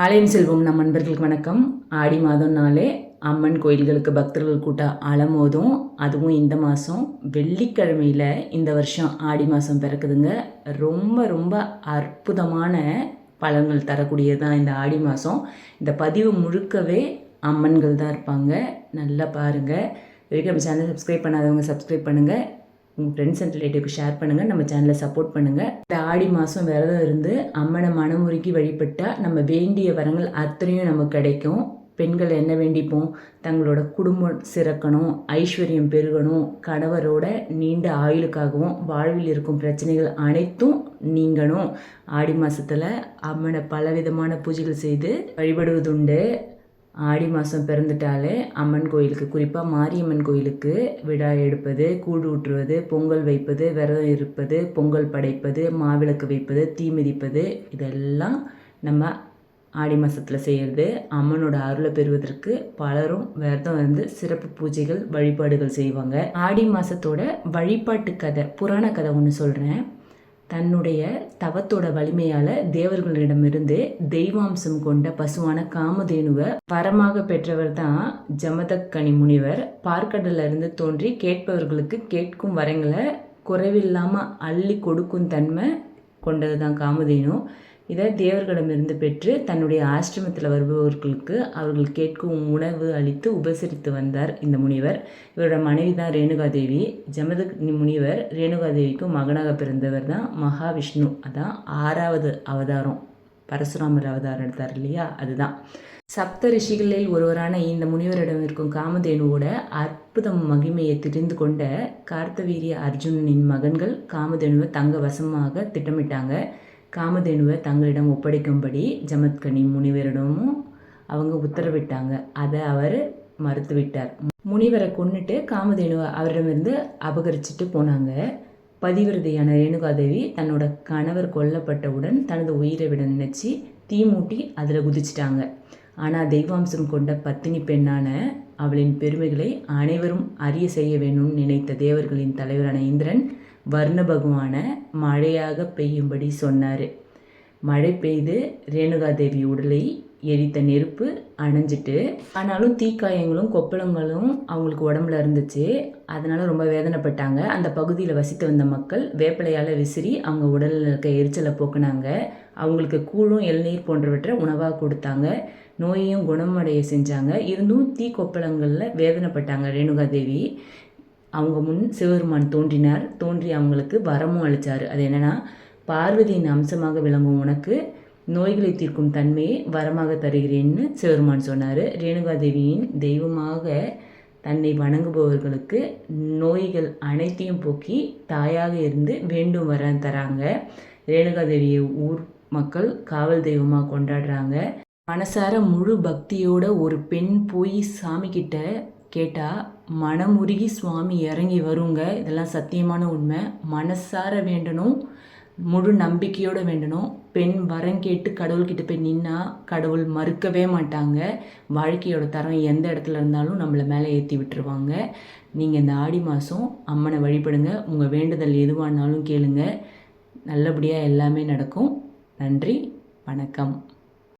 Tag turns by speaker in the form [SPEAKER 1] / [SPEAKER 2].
[SPEAKER 1] ஆலயம் செல்வம் நம் நண்பர்களுக்கு வணக்கம். ஆடி மாதம்னாலே அம்மன் கோயில்களுக்கு பக்தர்கள் கூட்டம் அலமோதும். அதுவும் இந்த மாதம் வெள்ளிக்கிழமையில் இந்த வருஷம் ஆடி மாதம் பிறக்குதுங்க. ரொம்ப ரொம்ப அற்புதமான பலன்கள் தரக்கூடியது தான் இந்த ஆடி மாதம். இந்த பதிவு முழுக்கவே அம்மன்கள் தான் இருப்பாங்க. நல்லா பாருங்கள். வரைக்கும் நம்ம சேனலை சப்ஸ்கிரைப் பண்ணாதவங்க சப்ஸ்கிரைப் பண்ணுங்கள். உங்கள் ஃப்ரெண்ட்ஸ் அண்ட் ரிலேட்டிவ்க்கு ஷேர் பண்ணுங்கள். நம்ம சேனலை சப்போர்ட் பண்ணுங்கள். இந்த ஆடி மாதம் விரதம் இருந்து அம்மனை மனமுருகி வழிபட்டால் நம்ம வேண்டிய வரங்கள் அத்தனையும் நமக்கு கிடைக்கும். பெண்கள் என்ன வேண்டிப்போம்? தங்களோட குடும்பம் சிறக்கணும், ஐஸ்வர்யம் பெருகணும், கணவரோட நீண்ட ஆயுளுக்காகவும் வாழ்வில் இருக்கும் பிரச்சனைகள் அனைத்தும் நீங்கணும். ஆடி மாதத்தில் அம்மனை பலவிதமான பூஜைகள் செய்து வழிபடுவதுண்டு. ஆடி மாதம் பிறந்துட்டாலே அம்மன் கோயிலுக்கு, குறிப்பாக மாரியம்மன் கோயிலுக்கு விழா எடுப்பது, கூழ் ஊற்றுவது, பொங்கல் வைப்பது, விரதம் இருப்பது, பொங்கல் படைப்பது, மாவிளக்கு வைப்பது, தீ மிதிப்பது, இதெல்லாம் நம்ம ஆடி மாதத்தில் செய்கிறது. அம்மனோட அருளை பெறுவதற்கு பலரும் விரதம் வந்து சிறப்பு பூஜைகள் வழிபாடுகள் செய்வாங்க. ஆடி மாதத்தோட வழிபாட்டு கதை, புராண கதை ஒன்று சொல்கிறேன். தன்னுடைய தவத்தோட வலிமையால் தேவர்களிடமிருந்து தெய்வாம்சம் கொண்ட பசுவான காமதேனுவை வரமாக பெற்றவர் தான் ஜமதக்கனி முனிவர். பார்க்கடல்ல இருந்து தோன்றி கேட்பவர்களுக்கு கேட்கும் வரங்களை குறைவில்லாமல் அள்ளி கொடுக்கும் தன்மை கொண்டது தான் காமதேனு. இதை தேவர்களிடமிருந்து பெற்று தன்னுடைய ஆசிரமத்தில் வருபவர்களுக்கு அவர்கள் கேட்கும் உணவு அளித்து உபசரித்து வந்தார் இந்த முனிவர். இவரோட மனைவி தான் ரேணுகாதேவி. ஜமதக்னி முனிவர் ரேணுகாதேவிக்கும் மகனாக பிறந்தவர் தான் மகாவிஷ்ணு. அதான் 6வது அவதாரம், பரசுராமர் அவதாரம் எடுத்தார் இல்லையா, அதுதான். சப்த ரிஷிகளில் ஒருவரான இந்த முனிவரிடம் இருக்கும் காமதேனுவோட அற்புதம் மகிமையை தெரிந்து கொண்ட கார்த்தவீரிய அர்ஜுனனின் மகன்கள் காமதேனுவை தங்க வசமாக திட்டமிட்டாங்க. காமதேனுவை தங்களிடம் ஒப்படைக்கும்படி ஜமத்கனி முனிவரிடமும் அவங்க உத்தரவிட்டாங்க. அதை அவர் மறுத்துவிட்டார். முனிவரை கொன்னுட்டு காமதேனுவை அவரிடமிருந்து அபகரிச்சுட்டு போனாங்க. பதிவிரதையான ரேணுகாதேவி தன்னோட கணவர் கொல்லப்பட்டவுடன் தனது உயிரை விட நினைச்சு தீ மூட்டி அதில் குதிச்சிட்டாங்க. ஆனால் தெய்வாம்சம் கொண்ட பத்தினி பெண்ணான அவளின் பெருமைகளை அனைவரும் அறிய செய்ய வேணும்னு நினைத்த தேவர்களின் தலைவரான இந்திரன் வர்ண பகவான மழையாக பெய்யும்படி சொன்னார். மழை பெய்து ரேணுகாதேவி உடலை எரித்த நெருப்பு அணைஞ்சிட்டு, ஆனாலும் தீக்காயங்களும் கொப்பளங்களும் அவங்களுக்கு உடம்புல இருந்துச்சு. அதனால ரொம்ப வேதனைப்பட்டாங்க. அந்த பகுதியில் வசித்து வந்த மக்கள் வேப்பிலையால் விசிறி அவங்க உடலில் இருக்க எரிச்சலை போக்குனாங்க. அவங்களுக்கு கூழும் இளநீர் போன்றவற்றை உணவாக கொடுத்தாங்க. நோயையும் குணமடைய செஞ்சாங்க. இருந்தும் தீ கொப்பளங்களில் வேதனைப்பட்டாங்க ரேணுகாதேவி. அவங்க முன் சிவபெருமான் தோன்றினார். தோன்றி அவங்களுக்கு வரமும் அளித்தார். அது என்னென்னா, பார்வதியின் அம்சமாக விளங்கும் உனக்கு நோய்களை தீர்க்கும் தன்மையை வரமாக தருகிறேன்னு சிவபெருமான் சொன்னார். ரேணுகாதேவியின் தெய்வமாக தன்னை வணங்குபவர்களுக்கு நோய்கள் அனைத்தையும் போக்கி தாயாக இருந்து வேண்டும் வர தராங்க. ரேணுகாதேவியை ஊர் மக்கள் காவல் தெய்வமாக கொண்டாடுறாங்க. மனசார முழு பக்தியோட ஒரு பெண் போய் சாமிக்கிட்ட கேட்டால் மனமுருகி சுவாமி இறங்கி வருங்க. இதெல்லாம் சத்தியமான உண்மை. மனசார வேண்டணும், முழு நம்பிக்கையோடு வேண்டணும். பெண் வரம் கேட்டு கடவுள்கிட்ட போய் நின்னா கடவுள் மறுக்கவே மாட்டாங்க. வாழ்க்கையோட தரம் எந்த இடத்துல இருந்தாலும் நம்மளை மேலே ஏற்றி விட்டுருவாங்க. நீங்கள் இந்த ஆடி மாதம் அம்மனை வழிபடுங்க. உங்கள் வேண்டுதல் எதுவானாலும் கேளுங்க. நல்லபடியாக எல்லாமே நடக்கும். நன்றி, வணக்கம்.